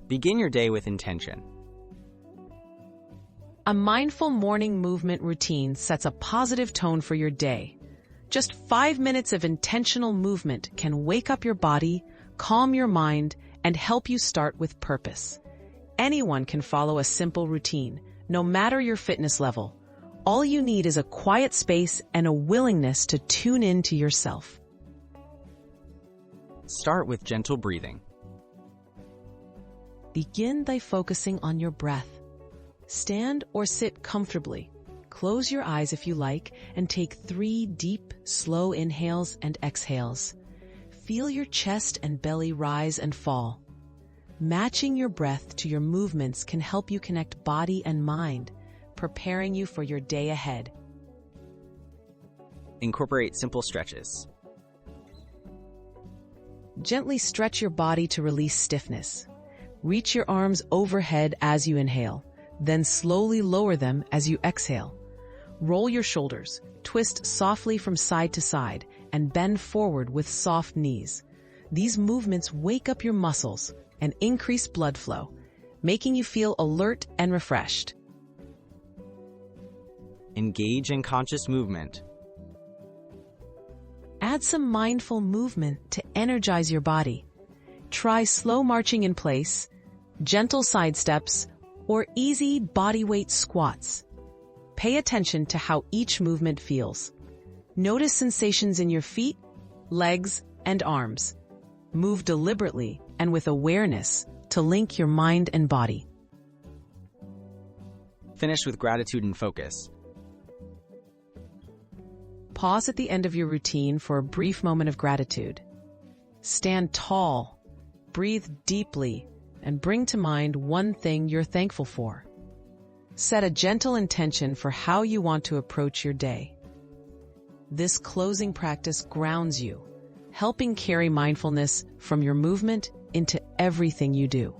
Begin your day with intention. A mindful morning movement routine sets a positive tone for your day. Just 5 minutes of intentional movement can wake up your body, calm your mind, and help you start with purpose. Anyone can follow a simple routine, no matter your fitness level. All you need is a quiet space and a willingness to tune in to yourself. Start with gentle breathing. Begin by focusing on your breath. Stand or sit comfortably. Close your eyes if you like and take 3 deep, slow inhales and exhales. Feel your chest and belly rise and fall. Matching your breath to your movements can help you connect body and mind, preparing you for your day ahead. Incorporate simple stretches. Gently stretch your body to release stiffness. Reach your arms overhead as you inhale, then slowly lower them as you exhale. Roll your shoulders, twist softly from side to side, and bend forward with soft knees. These movements wake up your muscles and increase blood flow, making you feel alert and refreshed. Engage in conscious movement. Add some mindful movement to energize your body. Try slow marching in place, gentle side steps, or easy bodyweight squats. Pay attention to how each movement feels. Notice sensations in your feet, legs, and arms. Move deliberately and with awareness to link your mind and body. Finish with gratitude and focus. Pause at the end of your routine for a brief moment of gratitude. Stand tall, breathe deeply, and bring to mind one thing you're thankful for. Set a gentle intention for how you want to approach your day. This closing practice grounds you, helping carry mindfulness from your movement into everything you do.